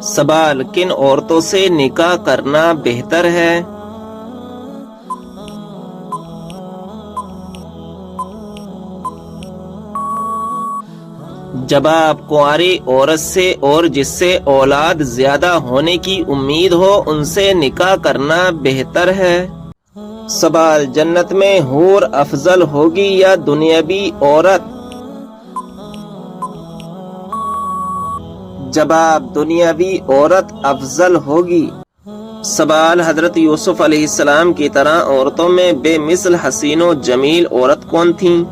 سوال، کن عورتوں سے نکاح کرنا بہتر ہے؟ جواب، کنواری عورت سے اور جس سے اولاد زیادہ ہونے کی امید ہو ان سے نکاح کرنا بہتر ہے۔ سوال، جنت میں حور افضل ہوگی یا دنیاوی عورت؟ جواب، دنیاوی عورت افضل ہوگی۔ سوال، حضرت یوسف علیہ السلام کی طرح عورتوں میں بے مثل حسین و جمیل عورت کون تھیں؟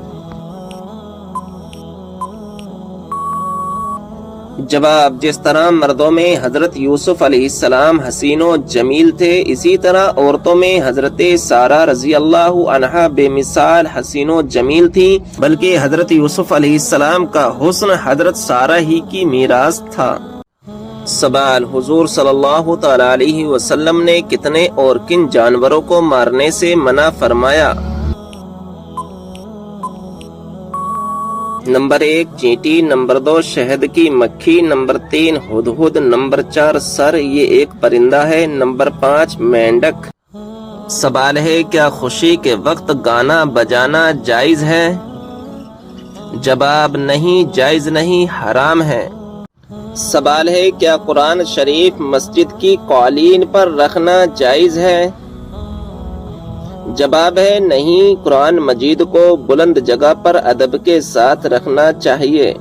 جواب، جس طرح مردوں میں حضرت یوسف علیہ السلام حسین و جمیل تھے اسی طرح عورتوں میں حضرت سارہ رضی اللہ عنہا بے مثال حسین و جمیل تھی، بلکہ حضرت یوسف علیہ السلام کا حسن حضرت سارہ ہی کی میراث تھا۔ سوال، حضور صلی اللہ تعالی علیہ وسلم نے کتنے اور کن جانوروں کو مارنے سے منع فرمایا؟ نمبر 1 چینٹی، نمبر 2 شہد کی مکھی، نمبر 3 ہدہد، نمبر 4 سر، یہ ایک پرندہ ہے، نمبر 5 مینڈک۔ سوال ہے، کیا خوشی کے وقت گانا بجانا جائز ہے؟ جواب، نہیں، جائز نہیں، حرام ہے۔ سوال ہے، کیا قرآن شریف مسجد کی قالین پر رکھنا جائز ہے؟ جواب ہے، نہیں، قرآن مجید کو بلند جگہ پر ادب کے ساتھ رکھنا چاہیے۔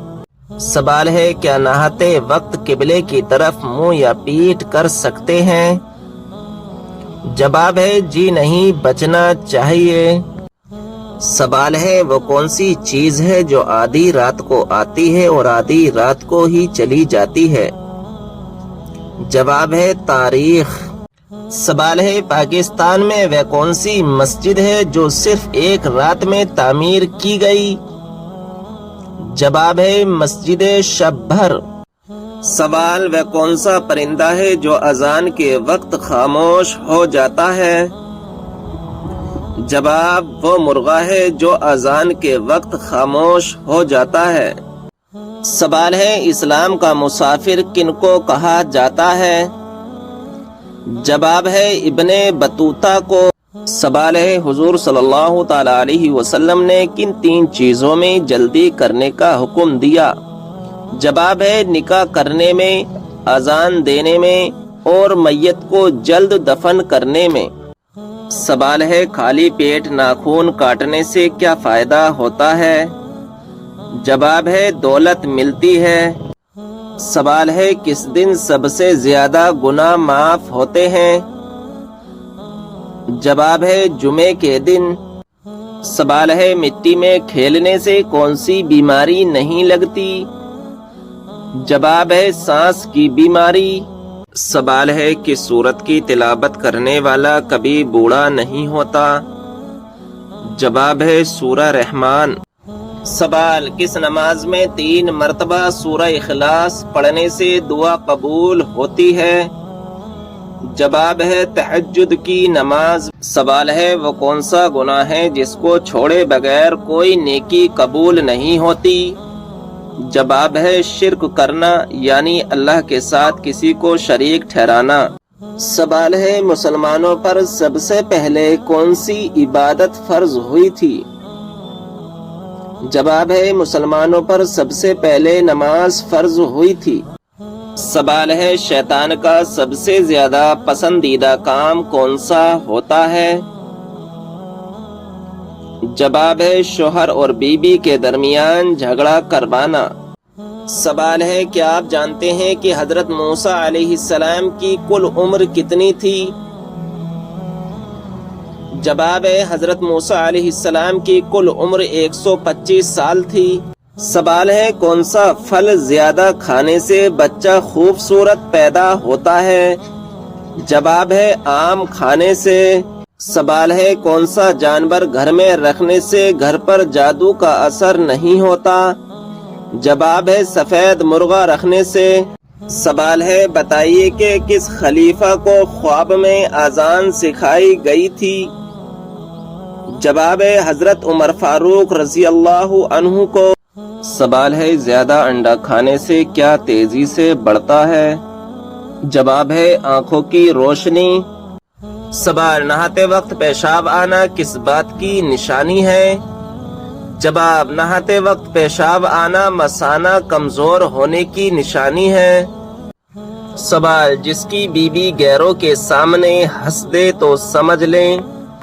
سوال ہے، کیا نہاتے وقت قبلے کی طرف منہ یا پیٹھ کر سکتے ہیں؟ جواب ہے، جی نہیں، بچنا چاہیے۔ سوال ہے، وہ کون سی چیز ہے جو آدھی رات کو آتی ہے اور آدھی رات کو ہی چلی جاتی ہے؟ جواب ہے، تاریخ۔ سوال ہے، پاکستان میں وہ کون سی مسجد ہے جو صرف ایک رات میں تعمیر کی گئی؟ جواب ہے، مسجد شب بھر۔ سوال، وہ کون سا پرندہ ہے جو اذان کے وقت خاموش ہو جاتا ہے؟ جواب، وہ مرغا ہے جو اذان کے وقت خاموش ہو جاتا ہے۔ سوال ہے، اسلام کا مسافر کن کو کہا جاتا ہے؟ جواب ہے، ابن بطوطہ کو۔ سوال ہے، حضور صلی اللہ تعالی علیہ وسلم نے کن 3 چیزوں میں جلدی کرنے کا حکم دیا؟ جواب ہے، نکاح کرنے میں، اذان دینے میں اور میت کو جلد دفن کرنے میں۔ سوال ہے، خالی پیٹ ناخن کاٹنے سے کیا فائدہ ہوتا ہے؟ جواب ہے، دولت ملتی ہے۔ سوال ہے، کس دن سب سے زیادہ گناہ معاف ہوتے ہیں؟ جواب ہے، جمعے کے دن۔ سوال ہے، مٹی میں کھیلنے سے کون سی بیماری نہیں لگتی؟ جواب ہے، سانس کی بیماری۔ سوال ہے، کس سورت کی تلاوت کرنے والا کبھی بوڑھا نہیں ہوتا؟ جواب ہے، سورہ رحمان۔ سوال، کس نماز میں 3 مرتبہ سورہ اخلاص پڑھنے سے دعا قبول ہوتی ہے؟ جواب ہے، تہجد کی نماز۔ سوال ہے، وہ کون سا گناہ ہے جس کو چھوڑے بغیر کوئی نیکی قبول نہیں ہوتی؟ جواب ہے، شرک کرنا، یعنی اللہ کے ساتھ کسی کو شریک ٹھہرانا۔ سوال ہے، مسلمانوں پر سب سے پہلے کون سی عبادت فرض ہوئی تھی؟ جواب ہے، مسلمانوں پر سب سے پہلے نماز فرض ہوئی تھی۔ سوال ہے، شیطان کا سب سے زیادہ پسندیدہ کام کون سا ہوتا ہے؟ جواب ہے، شوہر اور بیوی کے درمیان جھگڑا کروانا۔ سوال ہے، کیا آپ جانتے ہیں کہ حضرت موسیٰ علیہ السلام کی کل عمر کتنی تھی؟ جواب ہے، حضرت موسیٰ علیہ السلام کی کل عمر 125 سال تھی۔ سوال ہے، کون سا پھل زیادہ کھانے سے بچہ خوبصورت پیدا ہوتا ہے؟ جواب ہے، آم کھانے سے۔ سوال ہے، کون سا جانور گھر میں رکھنے سے گھر پر جادو کا اثر نہیں ہوتا؟ جواب ہے، سفید مرغا رکھنے سے۔ سوال ہے، بتائیے کہ کس خلیفہ کو خواب میں اذان سکھائی گئی تھی؟ جواب ہے، حضرت عمر فاروق رضی اللہ عنہ کو۔ سوال ہے، زیادہ انڈا کھانے سے کیا تیزی سے بڑھتا ہے؟ جواب ہے آنکھوں کی روشنی۔ سوال، نہاتے وقت پیشاب آنا کس بات کی نشانی ہے؟ جواب، نہاتے وقت پیشاب آنا مثانہ کمزور ہونے کی نشانی ہے۔ سوال، جس کی بیوی غیروں کے سامنے ہنس دے تو سمجھ لیں۔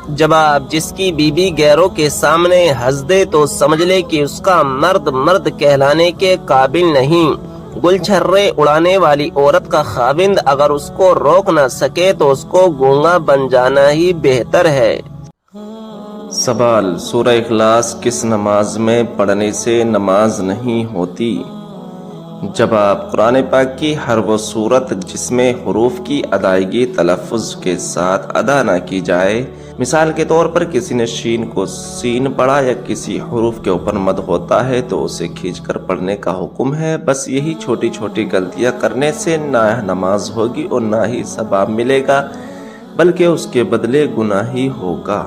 جواب، جس کی بیوی غیروں کے سامنے ہنس دے تو سمجھ لے کہ اس کا مرد کہلانے کے قابل نہیں۔ گل چھرے اڑانے والی عورت کا خاوند اگر اس کو روک نہ سکے تو اس کو گونگا بن جانا ہی بہتر ہے۔ سوال، سورہ اخلاص کس نماز میں پڑھنے سے نماز نہیں ہوتی؟ جواب، قرآن پاک کی ہر وہ صورت جس میں حروف کی ادائیگی تلفظ کے ساتھ ادا نہ کی جائے، مثال کے طور پر کسی نے شین کو سین پڑھا یا کسی حروف کے اوپر مد ہوتا ہے تو اسے کھینچ کر پڑھنے کا حکم ہے۔ بس یہی چھوٹی چھوٹی غلطیاں کرنے سے نہ نماز ہوگی اور نہ ہی ثواب ملے گا بلکہ اس کے بدلے گناہ ہی ہوگا۔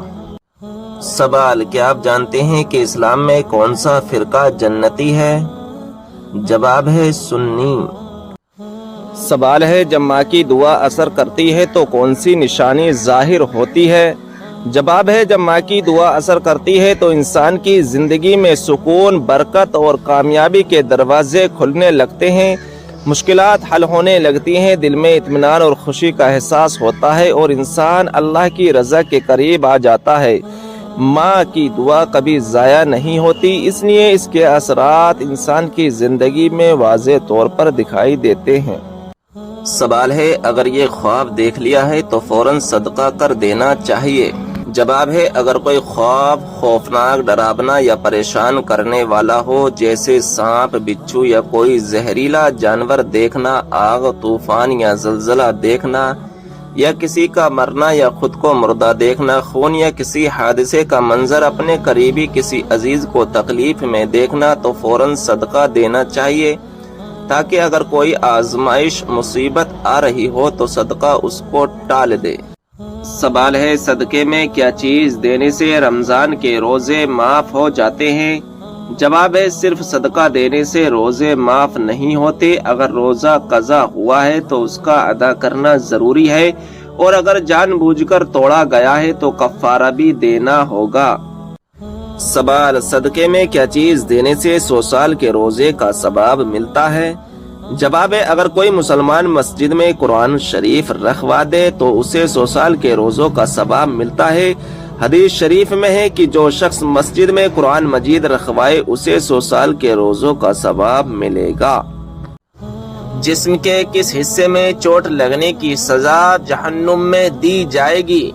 سوال، کیا آپ جانتے ہیں کہ اسلام میں کون سا فرقہ جنتی ہے؟ جواب ہے سنی۔ سوال ہے، جب ماں کی دعا اثر کرتی ہے تو کون سی نشانی ظاہر ہوتی ہے؟ جواب ہے، جب ماں کی دعا اثر کرتی ہے تو انسان کی زندگی میں سکون، برکت اور کامیابی کے دروازے کھلنے لگتے ہیں، مشکلات حل ہونے لگتی ہیں، دل میں اطمینان اور خوشی کا احساس ہوتا ہے اور انسان اللہ کی رضا کے قریب آ جاتا ہے۔ ماں کی دعا کبھی ضائع نہیں ہوتی، اس لیے اس کے اثرات انسان کی زندگی میں واضح طور پر دکھائی دیتے ہیں۔ سوال ہے، اگر یہ خواب دیکھ لیا ہے تو فوراً صدقہ کر دینا چاہیے؟ جواب ہے، اگر کوئی خواب خوفناک، ڈراونا یا پریشان کرنے والا ہو، جیسے سانپ، بچھو یا کوئی زہریلا جانور دیکھنا، آگ، طوفان یا زلزلہ دیکھنا، یا کسی کا مرنا یا خود کو مردہ دیکھنا، خون یا کسی حادثے کا منظر، اپنے قریبی کسی عزیز کو تکلیف میں دیکھنا، تو فوراً صدقہ دینا چاہیے تاکہ اگر کوئی آزمائش، مصیبت آ رہی ہو تو صدقہ اس کو ٹال دے۔ سوال ہے، صدقے میں کیا چیز دینے سے رمضان کے روزے معاف ہو جاتے ہیں؟ جواب ہے، صرف صدقہ دینے سے روزے معاف نہیں ہوتے۔ اگر روزہ قضا ہوا ہے تو اس کا ادا کرنا ضروری ہے، اور اگر جان بوجھ کر توڑا گیا ہے تو کفارہ بھی دینا ہوگا۔ سوال، صدقے میں کیا چیز دینے سے 100 سال کے روزے کا ثواب ملتا ہے؟ جواب ہے، اگر کوئی مسلمان مسجد میں قرآن شریف رکھوا دے تو اسے 100 سال کے روزوں کا ثواب ملتا ہے۔ حدیث شریف میں ہے کہ جو شخص مسجد میں قرآن مجید رکھوائے اسے 100 سال کے روزوں کا ثواب ملے گا۔ جسم کے کس حصے میں چوٹ لگنے کی سزا جہنم میں دی جائے گی؟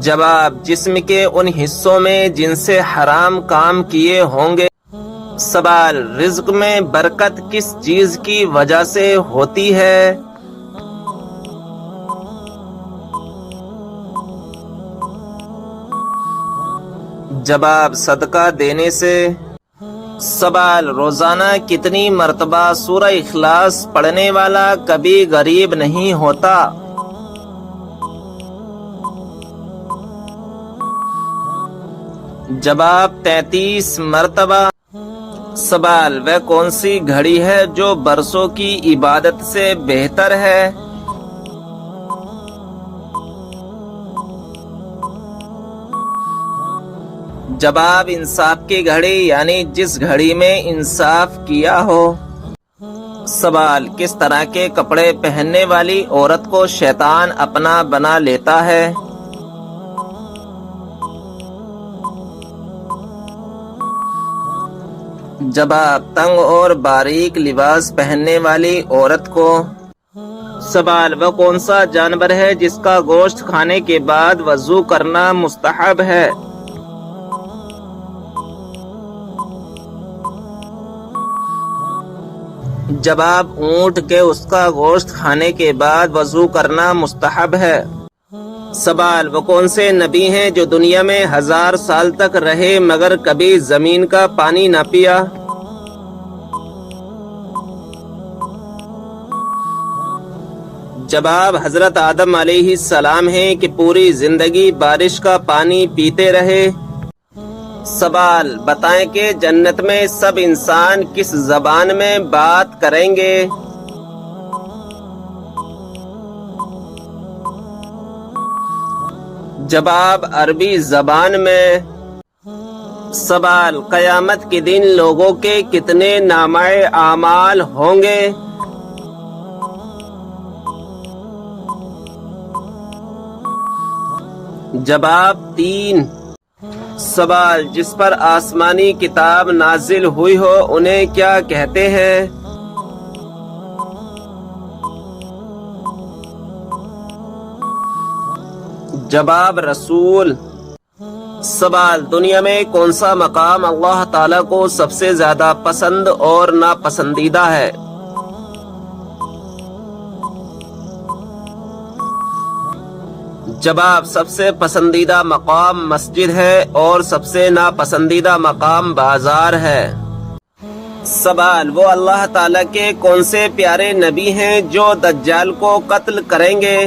جواب، جسم کے ان حصوں میں جن سے حرام کام کیے ہوں گے۔ سوال، رزق میں برکت کس چیز کی وجہ سے ہوتی ہے؟ جواب، صدقہ دینے سے۔ سوال، روزانہ کتنی مرتبہ سورہ اخلاص پڑھنے والا کبھی غریب نہیں ہوتا؟ جواب، 33 مرتبہ۔ سوال، وہ کون سی گھڑی ہے جو برسوں کی عبادت سے بہتر ہے؟ جواب، انصاف کی گھڑی، یعنی جس گھڑی میں انصاف کیا ہو۔ سوال، کس طرح کے کپڑے پہننے والی عورت کو شیطان اپنا بنا لیتا ہے؟ جواب، تنگ اور باریک لباس پہننے والی عورت کو۔ سوال، وہ کون سا جانور ہے جس کا گوشت کھانے کے بعد وضو کرنا مستحب ہے؟ جواب، اونٹ کے اس کا گوشت کھانے کے بعد وضو کرنا مستحب ہے۔ سوال، وہ کون سے نبی ہیں جو دنیا میں 1000 سال تک رہے مگر کبھی زمین کا پانی نہ پیا؟ جواب، حضرت آدم علیہ السلام ہیں کہ پوری زندگی بارش کا پانی پیتے رہے۔ سوال بتائیں کہ جنت میں سب انسان کس زبان میں بات کریں گے؟ جواب عربی زبان میں۔ سوال قیامت کے دن لوگوں کے کتنے نامہ اعمال ہوں گے؟ جواب 3۔ سوال جس پر آسمانی کتاب نازل ہوئی ہو انہیں کیا کہتے ہیں؟ جواب رسول۔ سوال دنیا میں کون سا مقام اللہ تعالیٰ کو سب سے زیادہ پسند اور ناپسندیدہ ہے؟ جواب سب سے پسندیدہ مقام مسجد ہے اور سب سے ناپسندیدہ مقام بازار ہے۔ سوال وہ اللہ تعالیٰ کے کون سے پیارے نبی ہیں جو دجال کو قتل کریں گے؟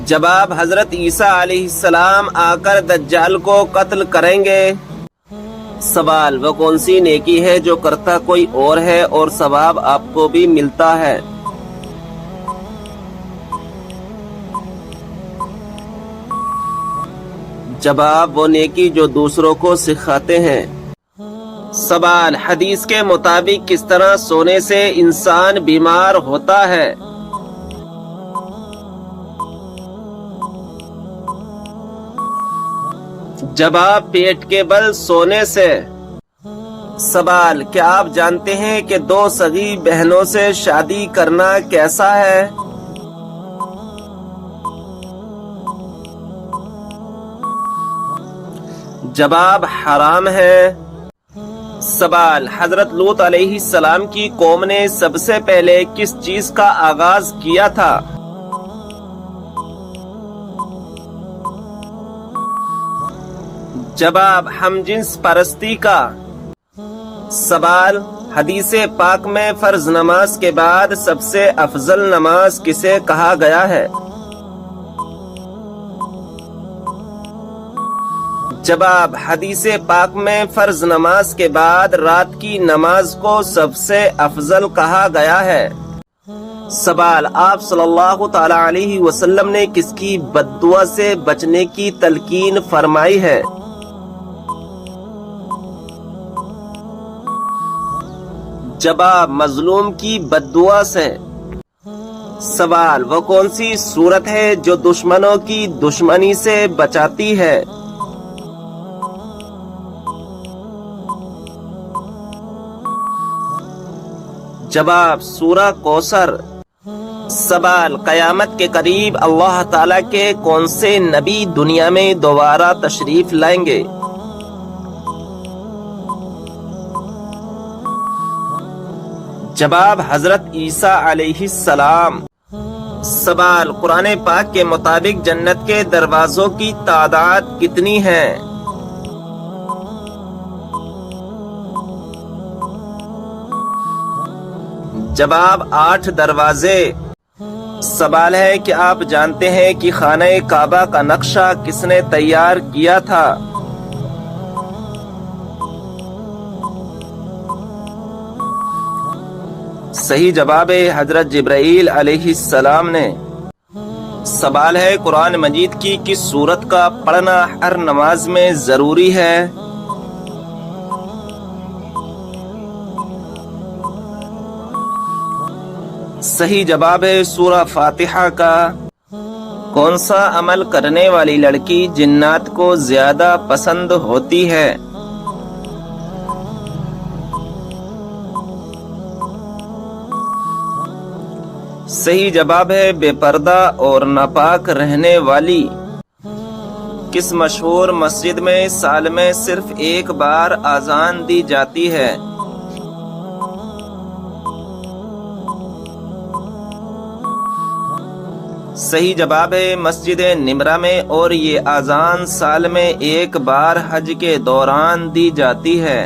جواب حضرت عیسیٰ علیہ السلام آ کر دجال کو قتل کریں گے۔ سوال وہ کون سی نیکی ہے جو کرتا کوئی اور ہے اور ثواب آپ کو بھی ملتا ہے؟ جواب وہ نیکی جو دوسروں کو سکھاتے ہیں۔ سوال حدیث کے مطابق کس طرح سونے سے انسان بیمار ہوتا ہے؟ جواب پیٹ کے بل سونے سے۔ سوال کیا آپ جانتے ہیں کہ 2 سگی بہنوں سے شادی کرنا کیسا ہے؟ جواب حرام ہے۔ سوال حضرت لوط علیہ السلام کی قوم نے سب سے پہلے کس چیز کا آغاز کیا تھا؟ جواب ہم جنس پرستی کا۔ سوال حدیث پاک میں فرض نماز کے بعد سب سے افضل نماز کسے کہا گیا ہے؟ جواب حدیث پاک میں فرض نماز کے بعد رات کی نماز کو سب سے افضل کہا گیا ہے۔ سوال آپ صلی اللہ تعالی علیہ وسلم نے کس کی بد دعا سے بچنے کی تلقین فرمائی ہے؟ جواب مظلوم کی بد دعا سے۔ سوال وہ کون سی صورت ہے جو دشمنوں کی دشمنی سے بچاتی ہے؟ جواب سورہ کوثر۔ سوال قیامت کے قریب اللہ تعالیٰ کے کون سے نبی دنیا میں دوبارہ تشریف لائیں گے؟ جواب حضرت عیسیٰ علیہ السلام۔ سوال قرآن پاک کے مطابق جنت کے دروازوں کی تعداد کتنی ہے؟ جواب 8 دروازے۔ سوال ہے کہ آپ جانتے ہیں کہ خانہ کعبہ کا نقشہ کس نے تیار کیا تھا؟ صحیح جواب ہے حضرت جبرائیل علیہ السلام نے۔ سوال ہے قرآن مجید کی کس سورت کا پڑھنا ہر نماز میں ضروری ہے؟ صحیح جواب ہے سورہ فاتحہ کا۔ کون سا عمل کرنے والی لڑکی جنات کو زیادہ پسند ہوتی ہے؟ صحیح جواب ہے بے پردہ اور ناپاک رہنے والی۔ کس مشہور مسجد میں سال میں صرف ایک بار اذان دی جاتی ہے؟ صحیح جواب ہے مسجد نمرہ میں، اور یہ اذان سال میں ایک بار حج کے دوران دی جاتی ہے۔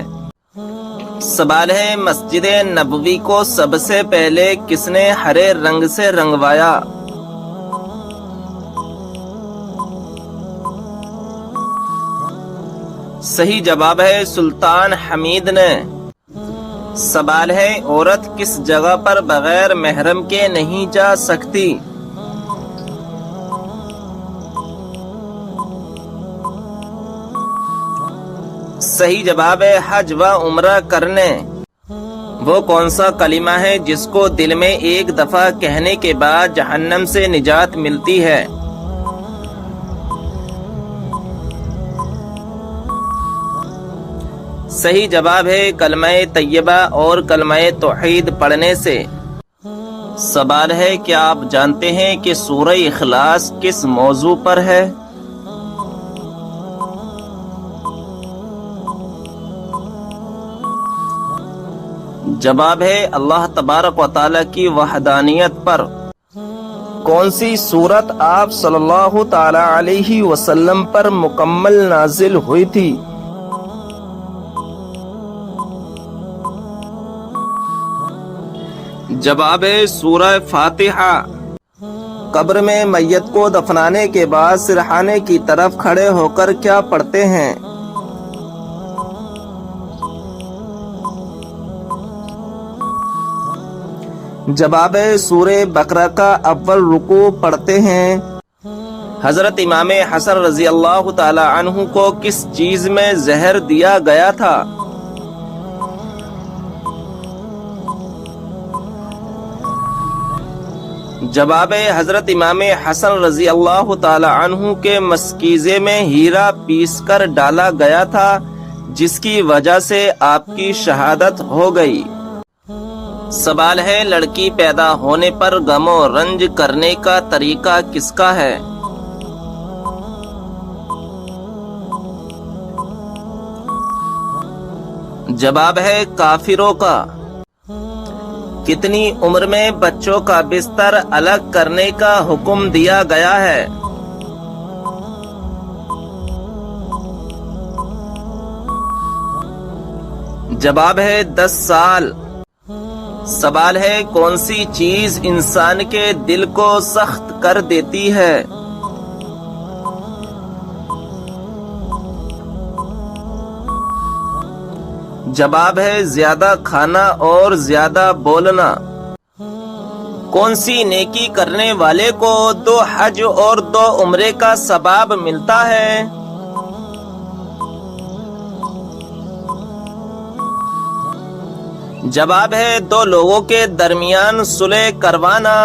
سوال ہے مسجد نبوی کو سب سے پہلے کس نے ہرے رنگ سے رنگوایا؟ صحیح جواب ہے سلطان حمید نے۔ سوال ہے عورت کس جگہ پر بغیر محرم کے نہیں جا سکتی؟ صحیح جواب ہے حج و عمرہ کرنے۔ وہ کون سا کلمہ ہے جس کو دل میں ایک دفعہ کہنے کے بعد جہنم سے نجات ملتی ہے؟ صحیح جواب ہے کلمہ طیبہ اور کلمہ توحید پڑھنے سے۔ سوال ہے کیا آپ جانتے ہیں کہ سورہ اخلاص کس موضوع پر ہے؟ جواب ہے اللہ تبارک و تعالی کی وحدانیت پر۔ کون سی سورت آپ صلی اللہ تعالی علیہ وسلم پر مکمل نازل ہوئی تھی؟ جواب ہے سورہ فاتحہ۔ قبر میں میت کو دفنانے کے بعد سرحانے کی طرف کھڑے ہو کر کیا پڑھتے ہیں؟ جواب ہے سورہ بقرہ کا اول رکوع پڑھتے ہیں۔ حضرت امام حسن رضی اللہ تعالی عنہ کو کس چیز میں زہر دیا گیا تھا؟ جواب ہے حضرت امام حسن رضی اللہ تعالی عنہ کے مشکیزے میں ہیرا پیس کر ڈالا گیا تھا جس کی وجہ سے آپ کی شہادت ہو گئی۔ سوال ہے لڑکی پیدا ہونے پر غم و رنج کرنے کا طریقہ کس کا ہے؟ جواب ہے کافروں کا۔ کتنی عمر میں بچوں کا بستر الگ کرنے کا حکم دیا گیا ہے؟ جواب ہے 10 سال۔ سوال ہے کون سی چیز انسان کے دل کو سخت کر دیتی ہے؟ جواب ہے زیادہ کھانا اور زیادہ بولنا۔ کون سی نیکی کرنے والے کو 2 حج اور 2 عمرے کا ثواب ملتا ہے؟ جواب ہے 2 لوگوں کے درمیان صلح کروانا۔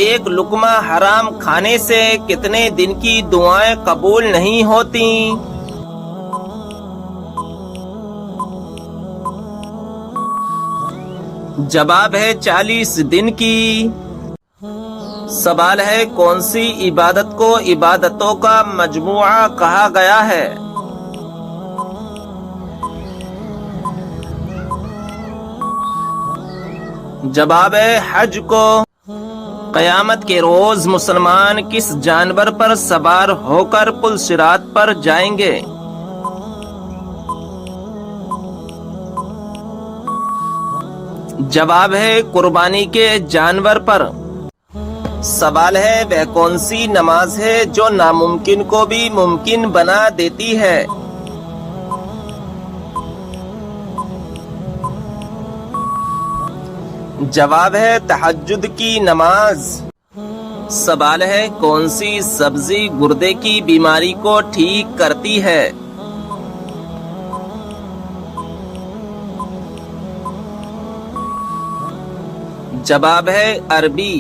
ایک لقمہ حرام کھانے سے کتنے دن کی دعائیں قبول نہیں ہوتی؟ جواب ہے 40 دن کی۔ سوال ہے کون سی عبادت کو عبادتوں کا مجموعہ کہا گیا ہے؟ جواب ہے حج کو۔ قیامت کے روز مسلمان کس جانور پر سوار ہو کر پل صراط پر جائیں گے؟ جواب ہے قربانی کے جانور پر۔ سوال ہے وہ کون سی نماز ہے جو ناممکن کو بھی ممکن بنا دیتی ہے؟ جواب ہے تہجد کی نماز۔ سوال ہے کون سی سبزی گردے کی بیماری کو ٹھیک کرتی ہے؟ جواب ہے عربی۔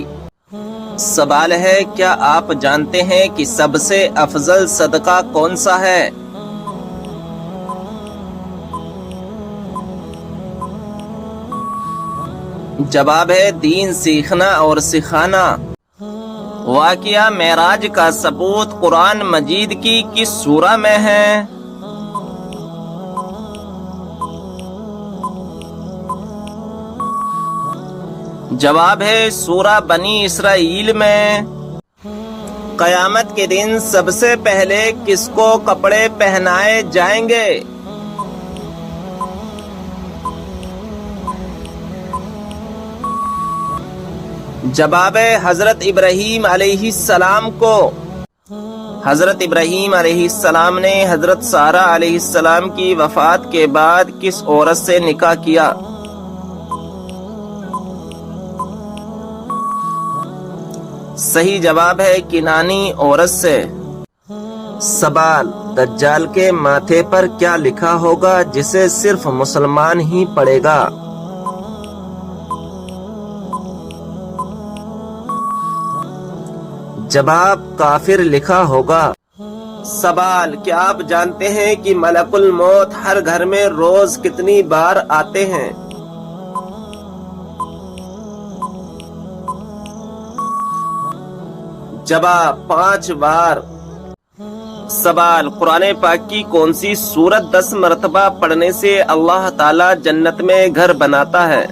سوال ہے کیا آپ جانتے ہیں کہ سب سے افضل صدقہ کون سا ہے؟ جواب ہے دین سیکھنا اور سکھانا۔ واقعہ معراج کا ثبوت قرآن مجید کی کس سورہ میں ہے؟ جواب ہے سورہ بنی اسرائیل میں۔ قیامت کے دن سب سے پہلے کس کو کپڑے پہنائے جائیں گے؟ جواب ہے حضرت ابراہیم علیہ السلام کو۔ حضرت ابراہیم علیہ السلام نے حضرت سارہ علیہ السلام کی وفات کے بعد کس عورت سے نکاح کیا؟ صحیح جواب ہے کنانی عورت سے۔ سوال، دجال کے ماتھے پر کیا لکھا ہوگا جسے صرف مسلمان ہی پڑھے گا؟ جواب، کافر لکھا ہوگا۔ سوال، کیا آپ جانتے ہیں کہ ملک الموت ہر گھر میں روز کتنی بار آتے ہیں؟ جواب، 5 بار۔ سوال، قرآن پاک کی کون سی سورت 10 مرتبہ پڑھنے سے اللہ تعالی جنت میں گھر بناتا ہے؟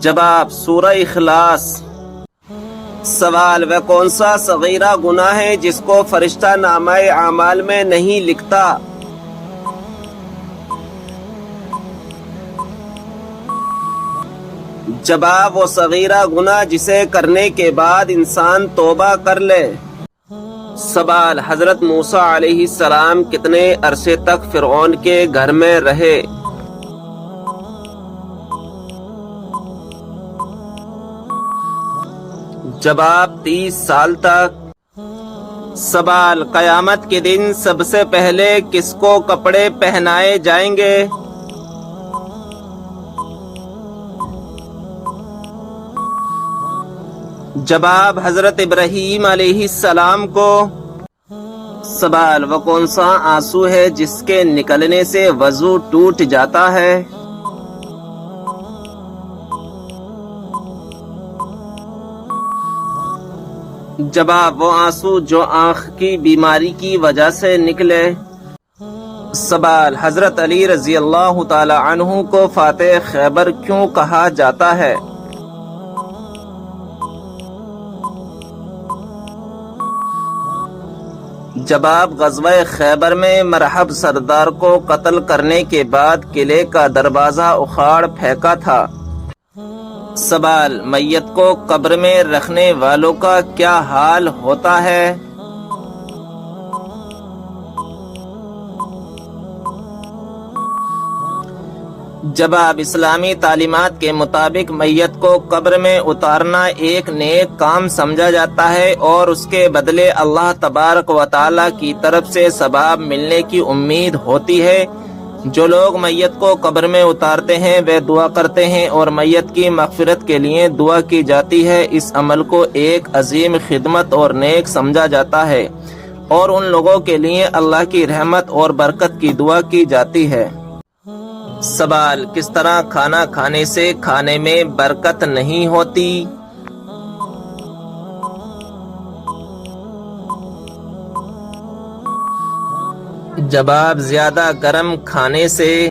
جواب، سورہ اخلاص۔ سوال، وہ کون سا صغیرہ گناہ ہے جس کو فرشتہ نامہ اعمال میں نہیں لکھتا؟ جواب، وہ صغیرہ گناہ جسے کرنے کے بعد انسان توبہ کر لے۔ سوال، حضرت موسیٰ علیہ السلام کتنے عرصے تک فرعون کے گھر میں رہے؟ جواب، 30 سال تک۔ سوال، قیامت کے دن سب سے پہلے کس کو کپڑے پہنائے جائیں گے؟ جواب، حضرت ابراہیم علیہ السلام کو۔ سوال، وہ کون سا آنسو ہے جس کے نکلنے سے وضو ٹوٹ جاتا ہے؟ جواب، وہ آنسو جو آنکھ کی بیماری کی وجہ سے نکلے۔ سوال، حضرت علی رضی اللہ تعالی عنہ کو فاتح خیبر کیوں کہا جاتا ہے؟ جواب، غزوہ خیبر میں مرحب سردار کو قتل کرنے کے بعد قلعے کا دروازہ اکھاڑ پھینکا تھا۔ سوال، میت کو قبر میں رکھنے والوں کا کیا حال ہوتا ہے؟ جواب، اسلامی تعلیمات کے مطابق میت کو قبر میں اتارنا ایک نیک کام سمجھا جاتا ہے اور اس کے بدلے اللہ تبارک و تعالی کی طرف سے ثواب ملنے کی امید ہوتی ہے۔ جو لوگ میت کو قبر میں اتارتے ہیں وہ دعا کرتے ہیں اور میت کی مغفرت کے لیے دعا کی جاتی ہے۔ اس عمل کو ایک عظیم خدمت اور نیک سمجھا جاتا ہے اور ان لوگوں کے لیے اللہ کی رحمت اور برکت کی دعا کی جاتی ہے۔ سوال، کس طرح کھانا کھانے سے کھانے میں برکت نہیں ہوتی؟ جواب، زیادہ گرم کھانے سے۔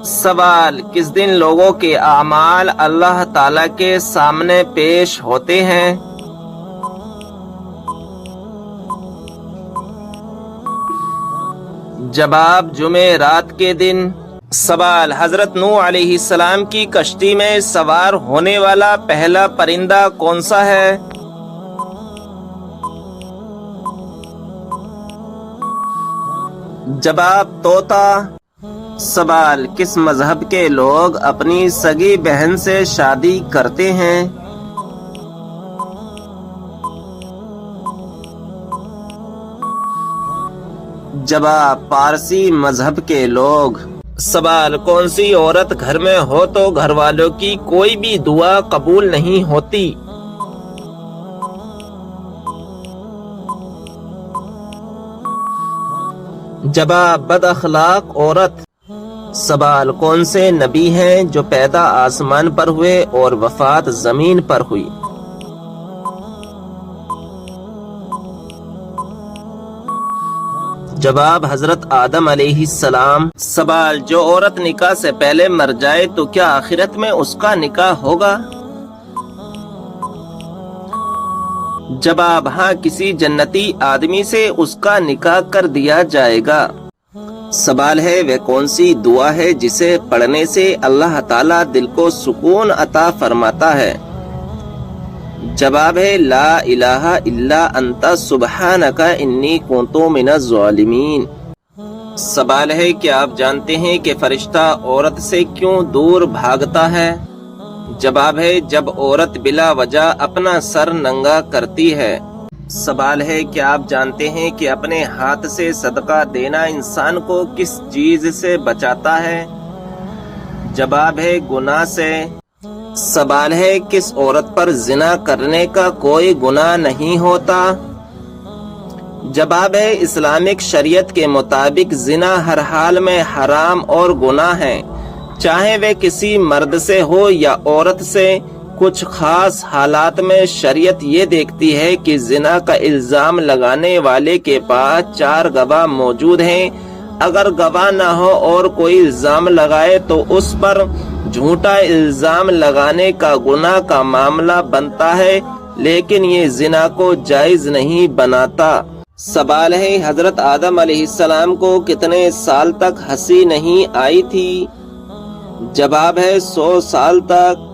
سوال، کس دن لوگوں کے اعمال اللہ تعالی کے سامنے پیش ہوتے ہیں؟ جواب، جمعرات کے دن۔ سوال، حضرت نوح علیہ السلام کی کشتی میں سوار ہونے والا پہلا پرندہ کون سا ہے؟ جواب، طوطا۔ سوال، کس مذہب کے لوگ اپنی سگی بہن سے شادی کرتے ہیں؟ جواب، پارسی مذہب کے لوگ۔ سوال، کون سی عورت گھر میں ہو تو گھر والوں کی کوئی بھی دعا قبول نہیں ہوتی؟ جواب، بد اخلاق عورت۔ سوال، کون سے نبی ہیں جو پیدا آسمان پر ہوئے اور وفات زمین پر ہوئی؟ جواب، حضرت آدم علیہ السلام۔ سوال، جو عورت نکاح سے پہلے مر جائے تو کیا آخرت میں اس کا نکاح ہوگا؟ جواب، ہاں، کسی جنتی آدمی سے اس کا نکاح کر دیا جائے گا۔ سوال ہے، وہ کون سی دعا ہے جسے پڑھنے سے اللہ تعالیٰ دل کو سکون عطا فرماتا ہے؟ جواب ہے لا الہ الا انت سبحانک انی کنت من الظالمین۔ سوال ہے کیا آپ جانتے ہیں کہ فرشتہ عورت سے کیوں دور بھاگتا ہے؟ جواب ہے جب عورت بلا وجہ اپنا سر ننگا کرتی ہے۔ سوال ہے کیا آپ جانتے ہیں کہ اپنے ہاتھ سے صدقہ دینا انسان کو کس چیز سے بچاتا ہے؟ جواب ہے گناہ سے۔ سوال ہے کس عورت پر زنا کرنے کا کوئی گناہ نہیں ہوتا؟ جواب ہے اسلامک شریعت کے مطابق زنا ہر حال میں حرام اور گناہ ہے، چاہے وہ کسی مرد سے ہو یا عورت سے۔ کچھ خاص حالات میں شریعت یہ دیکھتی ہے کہ زنا کا الزام لگانے والے کے پاس 4 گواہ موجود ہیں۔ اگر گواہ نہ ہو اور کوئی الزام لگائے تو اس پر جھوٹا الزام لگانے کا گناہ کا معاملہ بنتا ہے، لیکن یہ زنا کو جائز نہیں بناتا۔ سوال ہے حضرت آدم علیہ السلام کو کتنے سال تک ہنسی نہیں آئی تھی؟ جواب ہے 100 سال تک۔